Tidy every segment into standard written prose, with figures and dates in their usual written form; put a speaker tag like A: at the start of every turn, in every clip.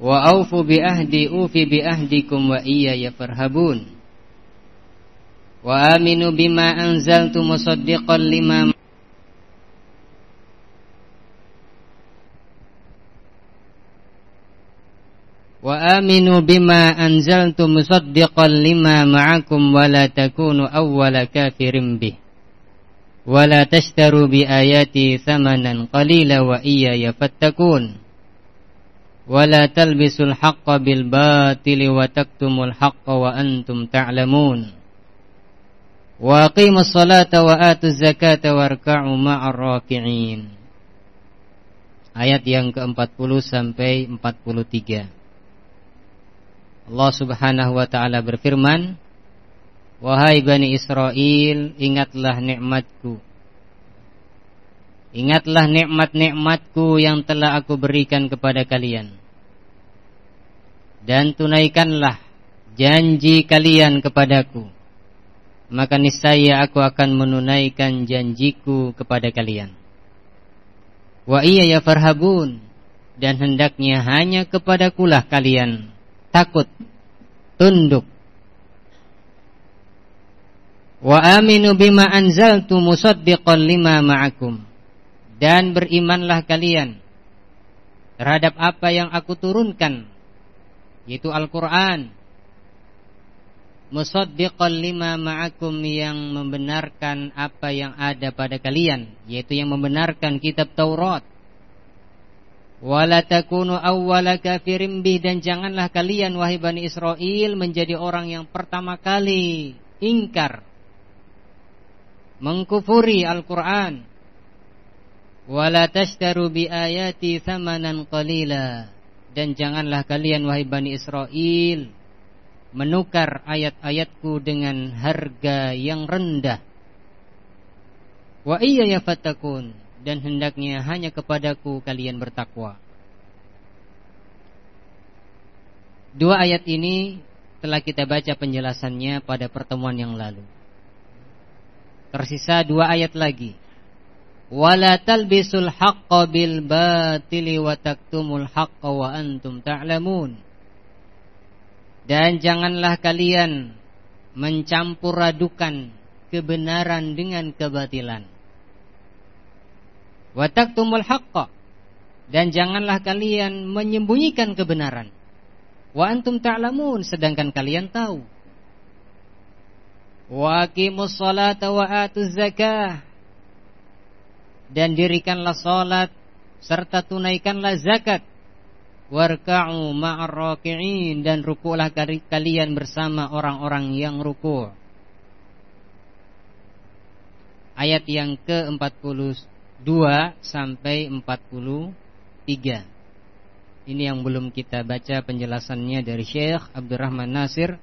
A: wa aufu bi ahdi ufi bi ahdikum wa iyaya farhabun. Wa aminu bima anzaltu musaddiqan lima ma'akum wa la takunu awwala kafirin bih wa la tashtaru bi ayati thamanan qalila wa iyaya fattakun. Wala talbisul haqqa bil batili wa taktumul haqqa wa antum ta'lamun. Wa aqimus salata wa atuz zakata warka'u ma'ar raki'in. Ayat yang ke-40 sampai 43. Allah Subhanahu wa taala berfirman, wahai Bani Israel, ingatlah nikmatku. Ingatlah nikmat-nikmatku yang telah aku berikan kepada kalian. Dan tunaikanlah janji kalian kepadaku. Maka niscaya aku akan menunaikan janjiku kepada kalian. Wa iyaya farhabun. Dan hendaknya hanya kepadakulah kalian takut, tunduk. Wa aminu bima anzaltu musaddiqan lima ma'akum. Dan berimanlah kalian terhadap apa yang aku turunkan, yaitu Al-Quran. Musaddiqan lima ma'akum, yang membenarkan apa yang ada pada kalian, yaitu yang membenarkan kitab Taurat. Wala takunu awwala kafirin bih, dan janganlah kalian wahai Bani Israel menjadi orang yang pertama kali ingkar, mengkufuri Al-Quran. Wala tashtaru bi ayati thamanan qalila, dan janganlah kalian wahai Bani Israel menukar ayat-ayatku dengan harga yang rendah. Wa iyaya fattakun, dan hendaknya hanya kepadaku kalian bertakwa. Dua ayat ini telah kita baca penjelasannya pada pertemuan yang lalu. Tersisa dua ayat lagi. Wala talbisul haqqa bil batili wa taktumul haqqa wa antum ta'lamun. Dan janganlah kalian mencampur adukan kebenaran dengan kebatilan. Wa taktumul haqqa, dan janganlah kalian menyembunyikan kebenaran. Wa antum ta'lamun, sedangkan kalian tahu. Wa aqimus salata wa atuz zakah, dan dirikanlah salat serta tunaikanlah zakat. Warka'u ma'ar raki'in, dan ruku'lah kalian bersama orang-orang yang ruku'. Ayat yang ke-42 sampai 43. Ini yang belum kita baca penjelasannya dari Syekh Abdurrahman Nasir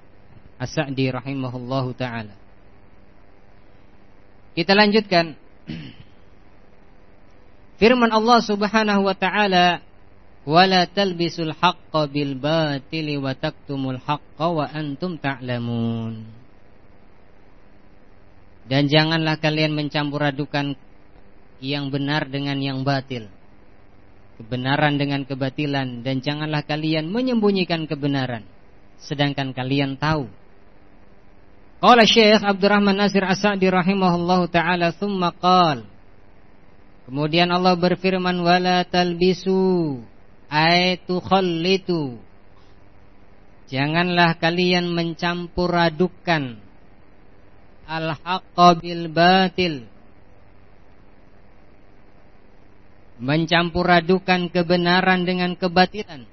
A: As-Sa'di rahimahullahu ta'ala. Kita lanjutkan. Firman Allah Subhanahu wa ta'ala, wala talbisul haqqa bil batili wa taktumul haqqa wa antum ta'lamun. Dan janganlah kalian mencampur adukan yang benar dengan yang batil, kebenaran dengan kebatilan, dan janganlah kalian menyembunyikan kebenaran sedangkan kalian tahu. Qala Syekh Abdurrahman Nasir As-Sa'di rahimahullahu ta'ala, thumma qala, kemudian Allah berfirman, wala talbisu ay tukhallitu, janganlah kalian mencampur adukan al-haqqa bil batil, mencampur adukan kebenaran dengan kebatilan.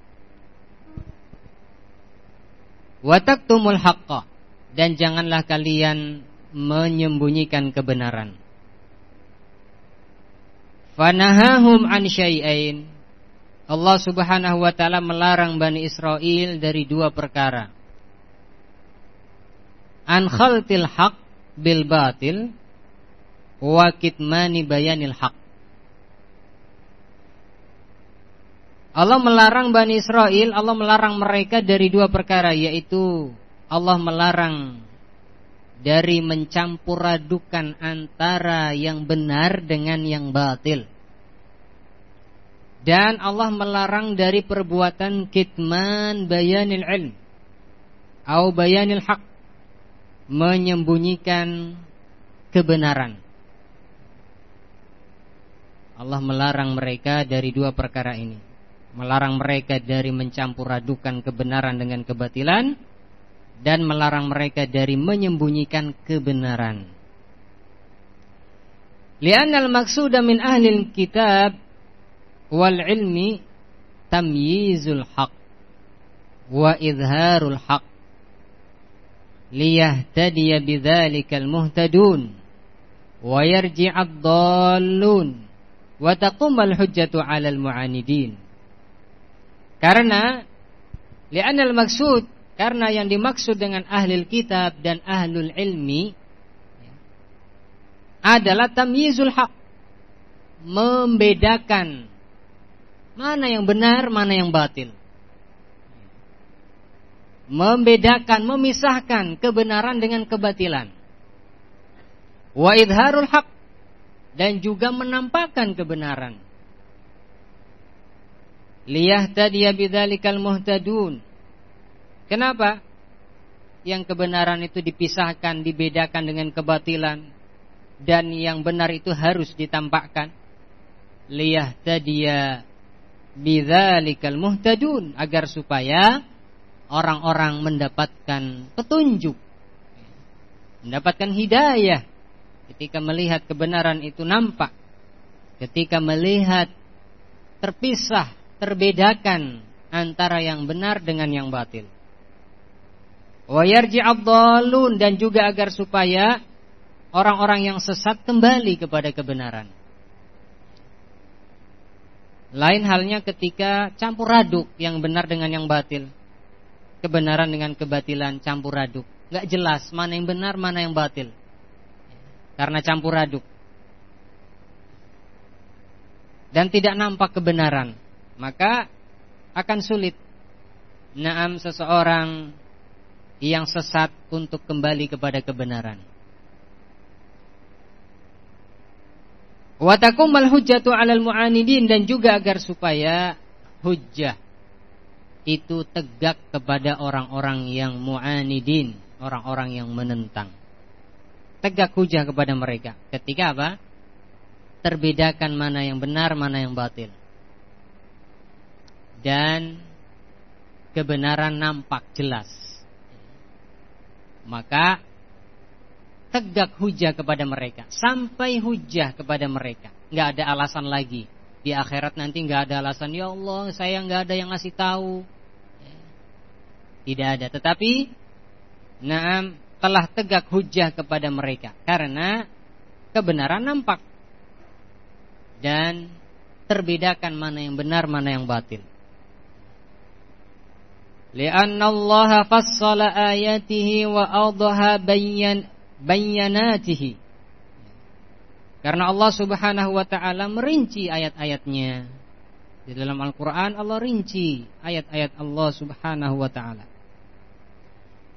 A: Wa taktumul haqqa, dan janganlah kalian menyembunyikan kebenaran. Fanahahum an syai'ain, Allah Subhanahu wa ta'ala melarang Bani Israel dari dua perkara. An khaltil haq bil batil wa kitmani bayanil haq. Allah melarang Bani Israel, Allah melarang mereka dari dua perkara, yaitu Allah melarang dari mencampur adukan antara yang benar dengan yang batil, Dan Allah melarang dari perbuatan kitman bayanil ilm atau bayanil haq, menyembunyikan kebenaran. Allah melarang mereka dari dua perkara ini. Melarang mereka dari mencampur adukan kebenaran dengan kebatilan, dan melarang mereka dari menyembunyikan kebenaran. Li'anna al-maqsuda min ahlil kitab wal ilmi tamyizul haq wa idharul haq liyahtadiya bidzalikal muhtadun wa yarji'ad dhallun wa taqumal hujjatu 'alal mu'anidin. Karena li'anal maksud, karena yang dimaksud dengan ahlul kitab dan ahlul ilmi adalah tamyizul haq, membedakan mana yang benar, mana yang batil. Membedakan, memisahkan kebenaran dengan kebatilan. Wa idharul haq, dan juga menampakkan kebenaran. Liyahtadiya bidzalikal muhtadun. Kenapa? Yang kebenaran itu dipisahkan, dibedakan dengan kebatilan, dan yang benar itu harus ditampakkan. Liyahtadiya bidzalikal muhtadun, agar supaya orang-orang mendapatkan petunjuk, mendapatkan hidayah ketika melihat kebenaran itu nampak, ketika melihat terpisah, terbedakan antara yang benar dengan yang batil. Wa yarji'ad dhallun, dan juga agar supaya orang-orang yang sesat kembali kepada kebenaran. Lain halnya ketika campur aduk yang benar dengan yang batil, kebenaran dengan kebatilan campur aduk, nggak jelas mana yang benar, mana yang batil, karena campur aduk, dan tidak nampak kebenaran, maka akan sulit naam seseorang yang sesat untuk kembali kepada kebenaran. Wa taqumal hujjatu 'alal mu'anidin, dan juga agar supaya hujjah itu tegak kepada orang-orang yang mu'anidin, orang-orang yang menentang. Tegak hujjah kepada mereka. Ketika apa? Terbedakan mana yang benar, mana yang batil. Dan kebenaran nampak jelas. Maka tegak hujjah kepada mereka, sampai hujjah kepada mereka. Enggak ada alasan lagi. Di akhirat nanti enggak ada alasan, ya Allah, saya enggak ada yang ngasih tahu. Tidak ada. Tetapi naam, telah tegak hujjah kepada mereka, karena kebenaran nampak dan terbedakan mana yang benar, mana yang batil. Li'anna Allah fassala ayatihi wa awdaha bayanatihi. Karena Allah Subhanahu wa ta'ala merinci ayat-ayatnya. Di dalam Al-Quran Allah rinci ayat-ayat Allah Subhanahu wa ta'ala.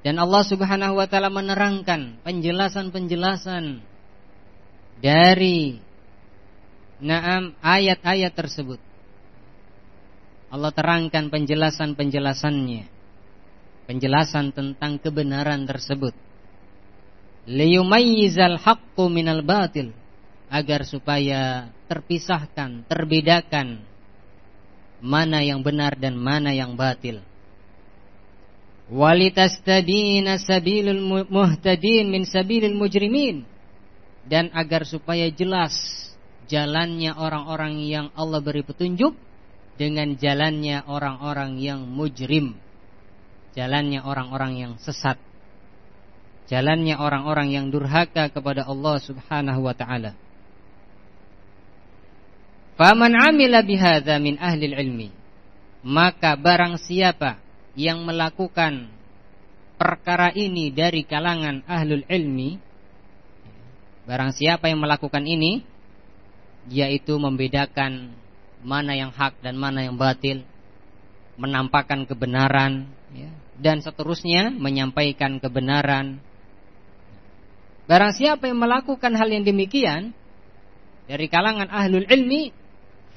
A: Dan Allah Subhanahu wa ta'ala menerangkan penjelasan-penjelasan dari naam ayat-ayat tersebut. Allah terangkan penjelasan-penjelasannya, penjelasan tentang kebenaran tersebut. Liyumayyizal haqqu minal batil, agar supaya terpisahkan, terbedakan mana yang benar dan mana yang batil. Walitastabina sabilul muhtadin min sabilil mujrimin, dan agar supaya jelas jalannya orang-orang yang Allah beri petunjuk dengan jalannya orang-orang yang mujrim, jalannya orang-orang yang sesat, jalannya orang-orang yang durhaka kepada Allah Subhanahu wa ta'ala. Faman amila bihadza min ahlil ilmi, maka barang siapa yang melakukan perkara ini dari kalangan ahlul ilmi, barang siapa yang melakukan ini, yaitu membedakan mana yang hak dan mana yang batil, menampakkan kebenaran, dan seterusnya, menyampaikan kebenaran. Barang siapa yang melakukan hal yang demikian dari kalangan ahlul ilmi,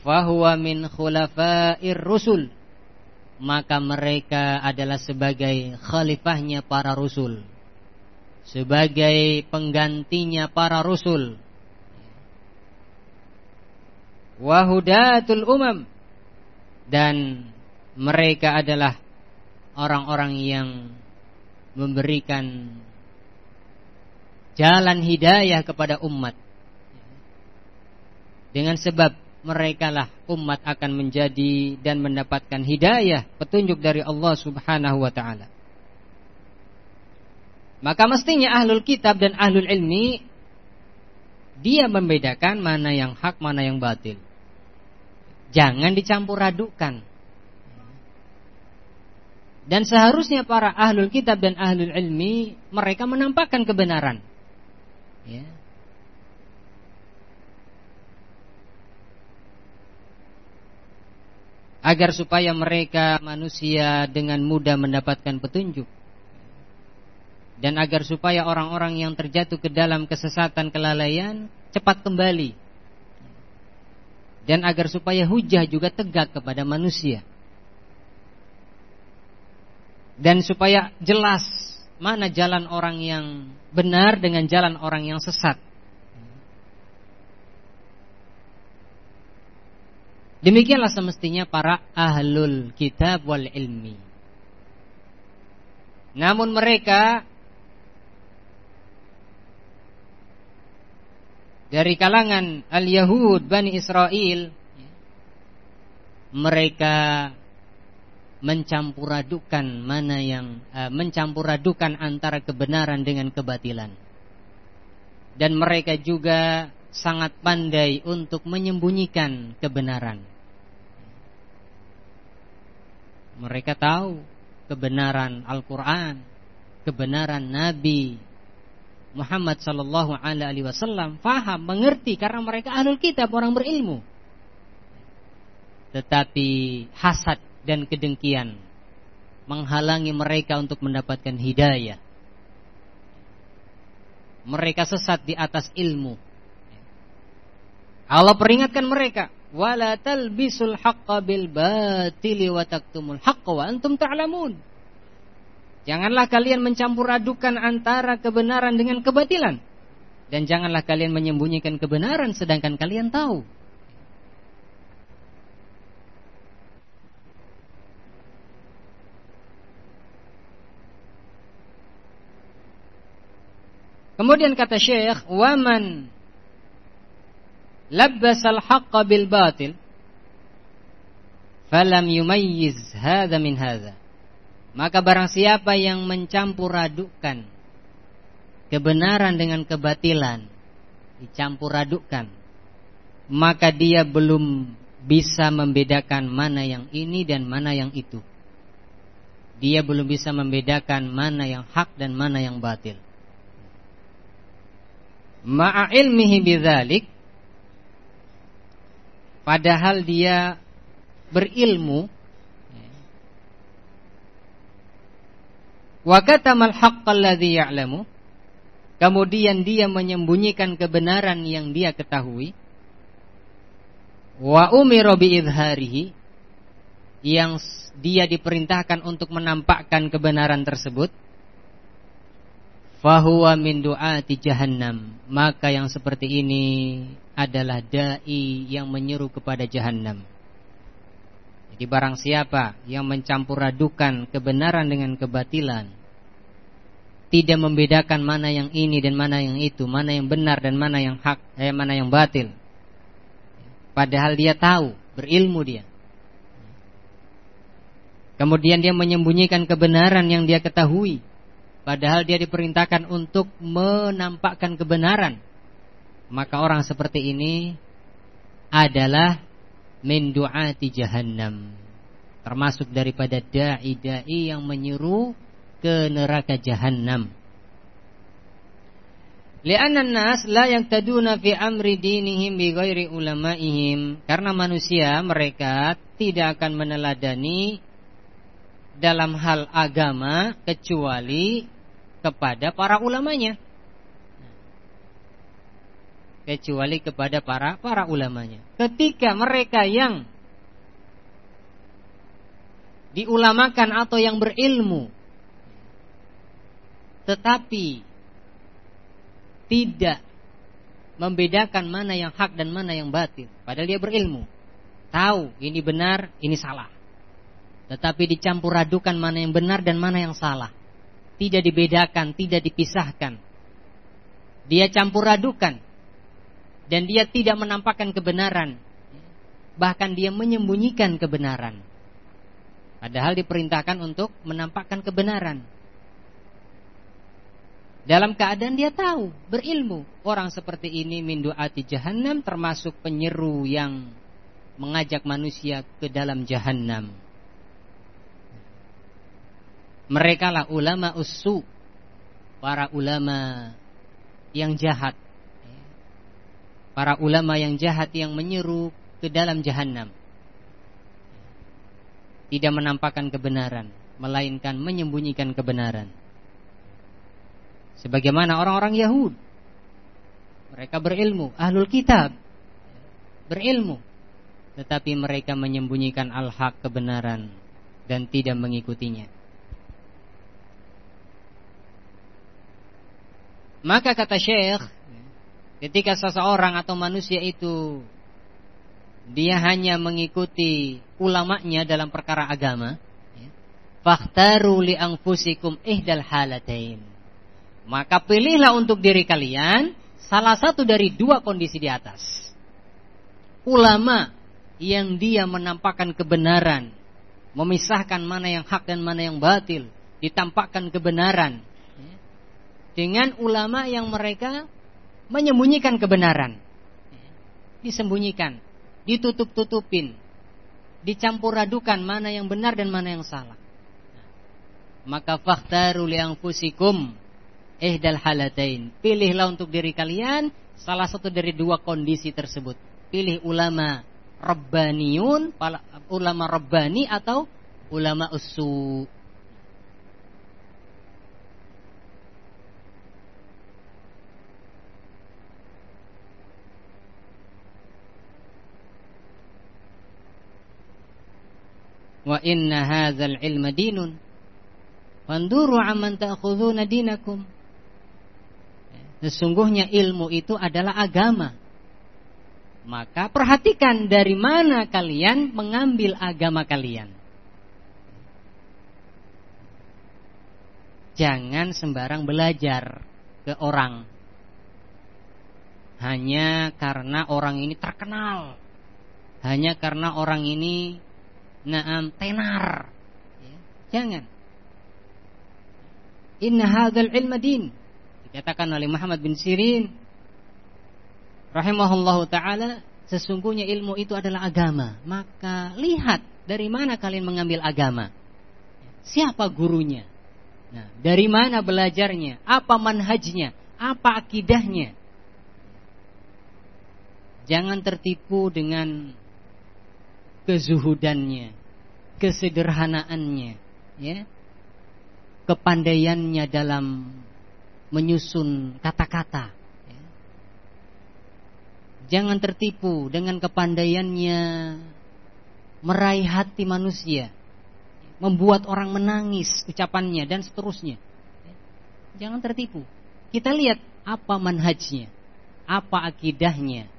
A: fahuwa min khulafa'ir rusul, maka mereka adalah sebagai khalifahnya para rasul, sebagai penggantinya para rasul. Wa hudatul umam, dan mereka adalah orang-orang yang memberikan jalan hidayah kepada umat. Dengan sebab merekalah umat akan menjadi dan mendapatkan hidayah, petunjuk dari Allah Subhanahu wa ta'ala. Maka mestinya ahlul kitab dan ahlul ilmi, dia membedakan mana yang hak, mana yang batil. Jangan dicampur adukan. Dan seharusnya para ahlul kitab dan ahlul ilmi, mereka menampakkan kebenaran, ya. Agar supaya mereka manusia dengan mudah mendapatkan petunjuk, dan agar supaya orang-orang yang terjatuh ke dalam kesesatan, kelalaian cepat kembali, dan agar supaya hujah juga tegak kepada manusia, dan supaya jelas mana jalan orang yang benar dengan jalan orang yang sesat. Demikianlah semestinya para ahlul kitab wal ilmi. Namun mereka dari kalangan al-Yahud Bani Israel, mereka mencampuradukan antara kebenaran dengan kebatilan. Dan mereka juga sangat pandai untuk menyembunyikan kebenaran. Mereka tahu kebenaran Al-Quran, kebenaran Nabi Muhammad sallallahu alaihi wasallam, faham, mengerti, karena mereka ahlul kitab, orang berilmu. Tetapi hasad dan kedengkian menghalangi mereka untuk mendapatkan hidayah. Mereka sesat di atas ilmu. Allah peringatkan mereka, wala talbisul haqqa bil batili wa taktumul haqqa wa antum ta'lamun. Janganlah kalian mencampur adukan antara kebenaran dengan kebatilan, dan janganlah kalian menyembunyikan kebenaran sedangkan kalian tahu. Kemudian kata Syekh, waman labbasal haqqa bil batil falam yumayyiz hadza min hadza. Maka barang siapa yang mencampur adukkan kebenaran dengan kebatilan, dicampur adukkan, maka dia belum bisa membedakan mana yang ini dan mana yang itu. Dia belum bisa membedakan mana yang hak dan mana yang batil. Ma'a ilmihi bidzalik, padahal dia berilmu, wa katamal haqqal ladzi ya'lamu, kemudian dia menyembunyikan kebenaran yang dia ketahui, wa umira bi idharihi, yang dia diperintahkan untuk menampakkan kebenaran tersebut, fahuwa min du'ati jahannam, maka yang seperti ini adalah dai yang menyeru kepada jahannam. Jadi barang siapa yang mencampur adukan kebenaran dengan kebatilan, tidak membedakan mana yang ini dan mana yang itu, mana yang benar dan mana yang hak, mana yang batil, padahal dia tahu, berilmu dia. Kemudian dia menyembunyikan kebenaran yang dia ketahui, padahal dia diperintahkan untuk menampakkan kebenaran, maka orang seperti ini adalah min du'ati jahannam, termasuk daripada da'i-da'i yang menyeru ke neraka jahannam. Li'anna an-nas la yaqtaduna fi amri dinihim bi ghairi ulama'ihim, karena manusia mereka tidak akan meneladani dalam hal agama kecuali kepada para ulamanya. kecuali kepada para ulamanya. Ketika mereka yang diulamakan atau yang berilmu tetapi tidak membedakan mana yang hak dan mana yang batil, padahal dia berilmu, tahu ini benar, ini salah, tetapi dicampur adukan mana yang benar dan mana yang salah, tidak dibedakan, tidak dipisahkan, dia campur adukan dan dia tidak menampakkan kebenaran, bahkan dia menyembunyikan kebenaran, padahal diperintahkan untuk menampakkan kebenaran. Dalam keadaan dia tahu, berilmu, orang seperti ini min du'ati jahannam, termasuk penyeru yang mengajak manusia ke dalam jahannam. Mereka lah ulama ussu, para ulama yang jahat, para ulama yang jahat yang menyeru ke dalam jahannam, tidak menampakkan kebenaran, melainkan menyembunyikan kebenaran. Sebagaimana orang-orang Yahud, mereka berilmu, ahlul kitab berilmu, tetapi mereka menyembunyikan al-haq, kebenaran, dan tidak mengikutinya. Maka kata Syekh, ketika seseorang atau manusia itu dia hanya mengikuti ulamanya dalam perkara agama, fakhtaru li anfusikum ihdal halatain, maka pilihlah untuk diri kalian salah satu dari dua kondisi di atas. Ulama yang dia menampakkan kebenaran, memisahkan mana yang hak dan mana yang batil, ditampakkan kebenaran, dengan ulama yang mereka menyembunyikan kebenaran, disembunyikan, ditutup-tutupin, dicampur adukan mana yang benar dan mana yang salah. Maka fakhtaru li anfusikum ihdal halatain, pilihlah untuk diri kalian salah satu dari dua kondisi tersebut. Pilih ulama rabbaniyun, ulama rabbani, atau ulama ussu. Wa inna hadzal ilma dinun fanduru amman ta'khudhuna dinakum. Sesungguhnya ilmu itu adalah agama, maka perhatikan dari mana kalian mengambil agama kalian. Jangan sembarang belajar ke orang hanya karena orang ini terkenal, hanya karena orang ini tenar. Jangan. Inna hadzal ilma din, dikatakan oleh Muhammad bin Sirin rahimahullahu ta'ala, sesungguhnya ilmu itu adalah agama. Maka lihat dari mana kalian mengambil agama, siapa gurunya, dari mana belajarnya, apa manhajnya, apa akidahnya. Jangan tertipu dengan kezuhudannya, kesederhanaannya, kepandaiannya dalam menyusun kata-kata. Jangan tertipu dengan kepandaiannya meraih hati manusia, membuat orang menangis ucapannya, dan seterusnya. Jangan tertipu. Kita lihat apa manhajnya, apa akidahnya,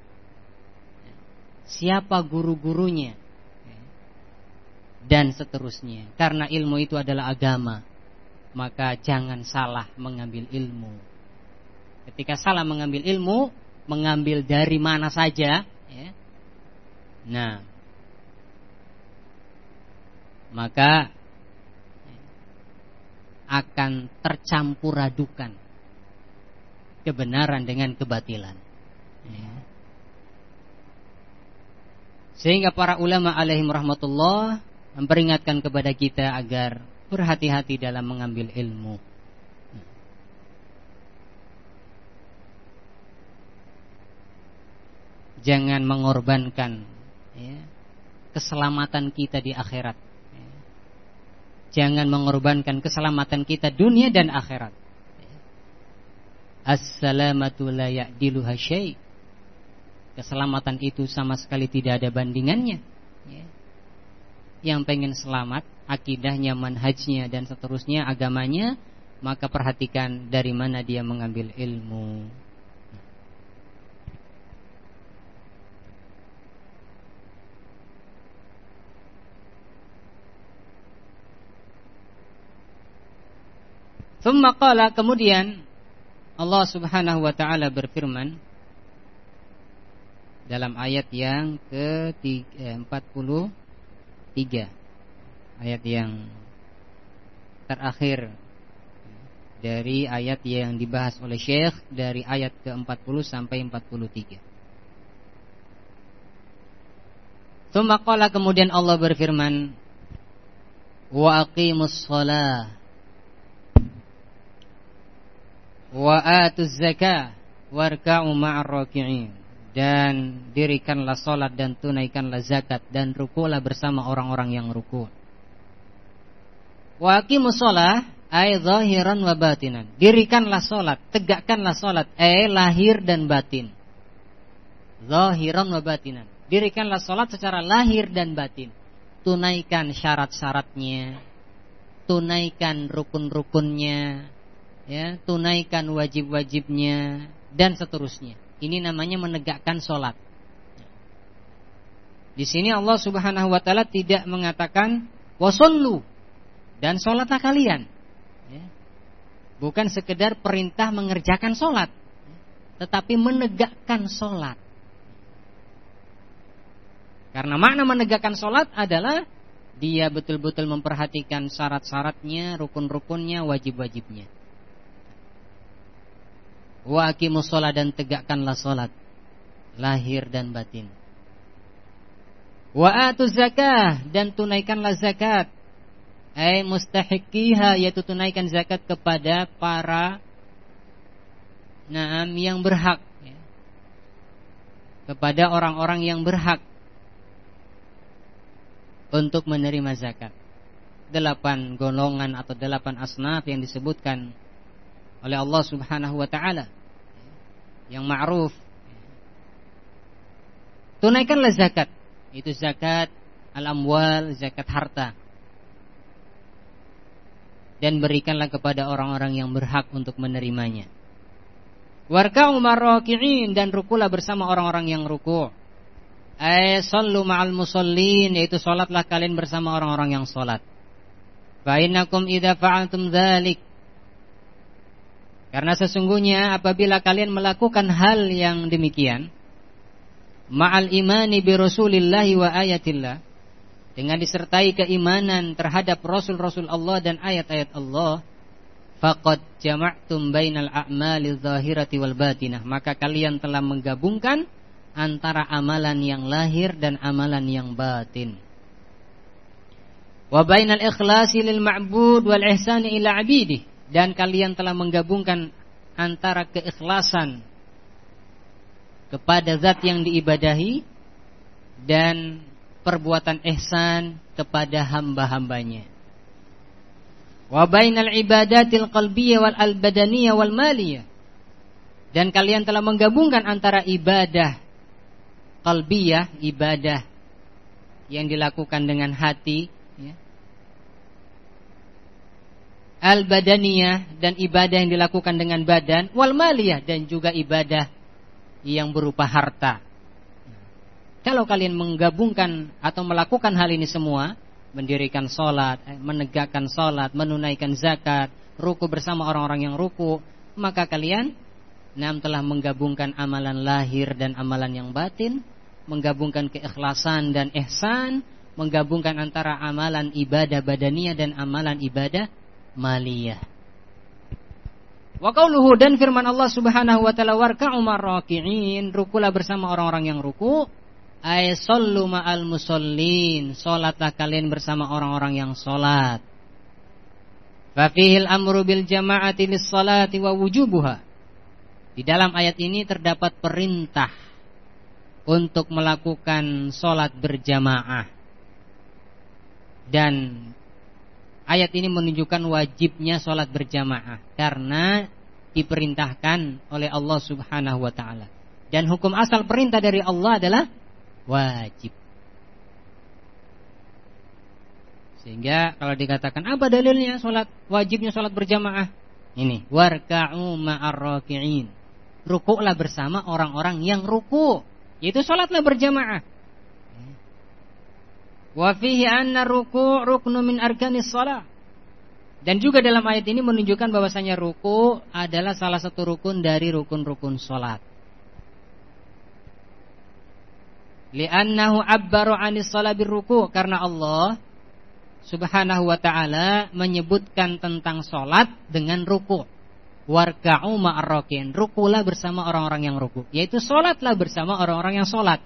A: siapa guru-gurunya, dan seterusnya. Karena ilmu itu adalah agama, maka jangan salah mengambil ilmu. Ketika salah mengambil ilmu, mengambil dari mana saja, maka akan tercampur adukan kebenaran dengan kebatilan. Sehingga para ulama alaihim rahmatullah memperingatkan kepada kita agar berhati-hati dalam mengambil ilmu. Jangan mengorbankan keselamatan kita di akhirat. Jangan mengorbankan keselamatan kita dunia dan akhirat. As-salamatu la ya'diluha syai'. keselamatan itu sama sekali tidak ada bandingannya. Ya. Yang pengen selamat, akidahnya, manhajnya, dan seterusnya, agamanya, maka perhatikan dari mana dia mengambil ilmu. Tsumma qala, kemudian Allah Subhanahu wa taala berfirman dalam ayat yang ke-43, ayat yang terakhir dari ayat yang dibahas oleh Syekh, dari ayat ke-40 sampai 43. Tsumma qala, kemudian Allah berfirman, wa aqimus shalah wa atuz zakah warka'u ma'ar raki'in, dan dirikanlah salat dan tunaikanlah zakat dan rukulah bersama orang-orang yang ruku'. Wa aqimus shalah ay zahiran wa batinan, dirikanlah salat, tegakkanlah salat, lahir dan batin. Zahiran wa batinan, dirikanlah salat secara lahir dan batin. Tunaikan syarat-syaratnya, tunaikan rukun-rukunnya, ya, tunaikan wajib-wajibnya, dan seterusnya. Ini namanya menegakkan sholat. Di sini Allah Subhanahu wa taala tidak mengatakan wasollu, dan sholatlah kalian, ya. Bukan sekedar perintah mengerjakan sholat, tetapi menegakkan sholat. Karena makna menegakkan sholat adalah dia betul-betul memperhatikan syarat-syaratnya, rukun-rukunnya, wajib-wajibnya. Wa aqimus shalah, dan tegakkanlah salat lahir dan batin. Wa atuz zakah, dan tunaikanlah zakat. Ai mustahiqiha, yaitu tunaikan zakat kepada para yang berhak, ya. Kepada orang-orang yang berhak untuk menerima zakat. 8 golongan atau 8 asnaf yang disebutkan oleh Allah Subhanahu wa taala yang ma'ruf. Tunaikanlah zakat, itu zakat al-amwal, zakat harta. Dan berikanlah kepada orang-orang yang berhak untuk menerimanya. Warka'u marraki'in, dan rukulah bersama orang-orang yang ruku'. Sallu ma'al musallin, yaitu salatlah kalian bersama orang-orang yang salat. Fa innakum idza fa'altum dzalik, karena sesungguhnya apabila kalian melakukan hal yang demikian, ma'al imani bi rasulillahi wa ayatillah, dengan disertai keimanan terhadap rasul-rasul Allah dan ayat-ayat Allah, faqad jama'tum bainal a'mali dzahirati wal batinah, maka kalian telah menggabungkan antara amalan yang lahir dan amalan yang batin. Wa bainal ikhlasi lil ma'bud wal ihsani ila 'abidih, dan kalian telah menggabungkan antara keikhlasan kepada zat yang diibadahi dan perbuatan ihsan kepada hamba-hambanya. Wa bainal ibadatil qalbiyyah wal albadaniyah wal maliyah, dan kalian telah menggabungkan antara ibadah qalbiyah, ibadah yang dilakukan dengan hati, ya. Al-badaniyah, dan ibadah yang dilakukan dengan badan, wal maliyah, dan juga ibadah yang berupa harta. Kalau kalian menggabungkan atau melakukan hal ini semua, mendirikan salat, menegakkan salat, menunaikan zakat, ruku bersama orang-orang yang ruku, maka kalian telah menggabungkan amalan lahir dan amalan yang batin, menggabungkan keikhlasan dan ihsan, menggabungkan antara amalan ibadah badaniyah dan amalan ibadah maliyah. Wa qauluhu, dan firman Allah Subhanahu wa taala, warka'u marraki'in, rukulah bersama orang-orang yang ruku, ay sallu ma'al musallin, salatlah kalian bersama orang-orang yang salat. Fa fihil amru bil jama'ati lis salati wa wujubuha, di dalam ayat ini terdapat perintah untuk melakukan sholat berjamaah, dan ayat ini menunjukkan wajibnya sholat berjamaah karena diperintahkan oleh Allah Subhanahu wa ta'ala. Dan hukum asal perintah dari Allah adalah wajib. Sehingga kalau dikatakan apa dalilnya wajibnya salat berjamaah? Ini, warka'u ma'ar raki'in. Rukuklah bersama orang-orang yang ruku', yaitu salatlah berjamaah. Wa fihi anna ruku' ruknu min arkanis shalah. Dan juga dalam ayat ini menunjukkan bahwasanya ruku' adalah salah satu rukun dari rukun-rukun salat. Li'annahu abbaru 'anis shalah birruku', karena Allah Subhanahu wa ta'ala menyebutkan tentang salat dengan ruku'. Warka'u ma'ar raki'in, rukulah bersama orang-orang yang ruku', yaitu salatlah bersama orang-orang yang salat.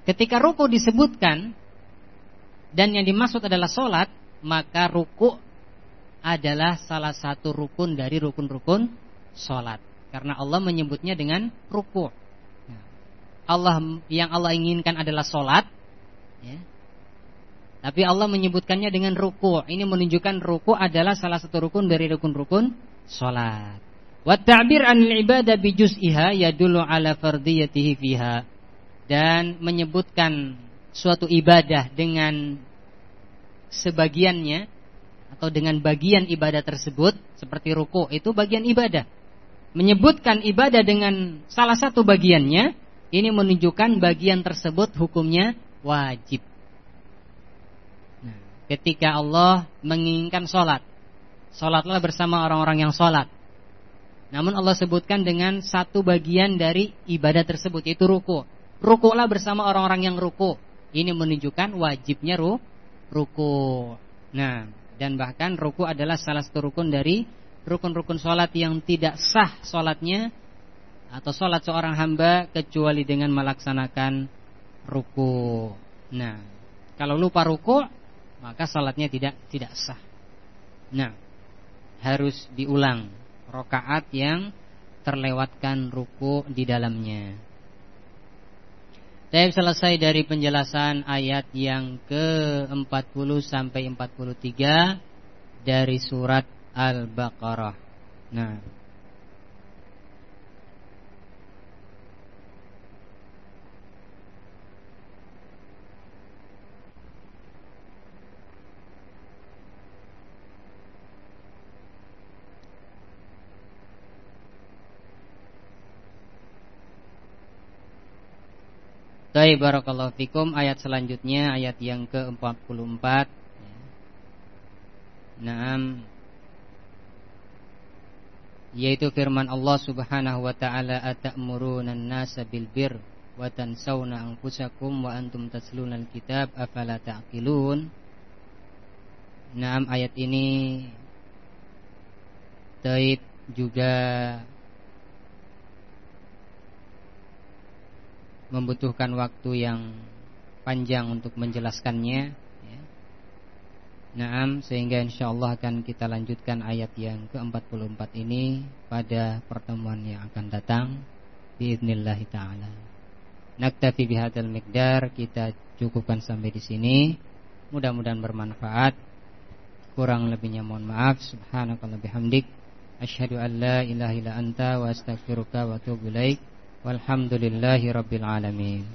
A: Ketika ruku' disebutkan dan yang dimaksud adalah salat, maka ruku' adalah salah satu rukun dari rukun-rukun salat, karena Allah menyebutnya dengan ruku'. Yang Allah inginkan adalah salat, ya. Tapi Allah menyebutkannya dengan ruku'. Ini menunjukkan ruku' adalah salah satu rukun dari rukun-rukun salat. Wa ta'bir 'anil ibadah bi juz'iha yadullu 'ala fardiyatihi fiha. Dan menyebutkan suatu ibadah dengan sebagiannya atau dengan bagian ibadah tersebut, seperti ruku', itu bagian ibadah. Menyebutkan ibadah dengan salah satu bagiannya, ini menunjukkan bagian tersebut hukumnya wajib. Nah, ketika Allah menginginkan sholat, sholatlah bersama orang-orang yang sholat. Namun Allah sebutkan dengan satu bagian dari ibadah tersebut, yaitu ruku'. Ruku'lah bersama orang-orang yang ruku'. Ini menunjukkan wajibnya ruku'. Nah, dan bahkan ruku' adalah salah satu rukun dari rukun-rukun sholat yang tidak sah sholatnya atau sholat seorang hamba kecuali dengan melaksanakan ruku'. Nah, kalau lupa ruku', maka sholatnya tidak sah. Nah, harus diulang rakaat yang terlewatkan ruku' di dalamnya. Saya selesai dari penjelasan ayat yang ke-40 sampai 43 dari surat Al-Baqarah. Nah, baik, barakallahu fikum. Ayat selanjutnya, ayat yang ke-44. Naam, yaitu firman Allah Subhanahu wa ta'ala, atamuruna an-nasa bil birri wa tansawna anfusakum wa antum tatlunal kitab afala ta'qilun. Naam, ayat ini taib juga membutuhkan waktu yang panjang untuk menjelaskannya, ya. Naam, sehingga insyaallah akan kita lanjutkan ayat yang ke-44 ini pada pertemuan yang akan datang biidznillah taala. Naktafi bihadzal miqdar, kita cukupkan sampai di sini. Mudah-mudahan bermanfaat. Kurang lebihnya mohon maaf. Subhanakallah bihamdik, asyhadu an la ilaha illa anta wa astaghfiruka wa atubu ilaik. Walhamdulillahi rabbil alamin.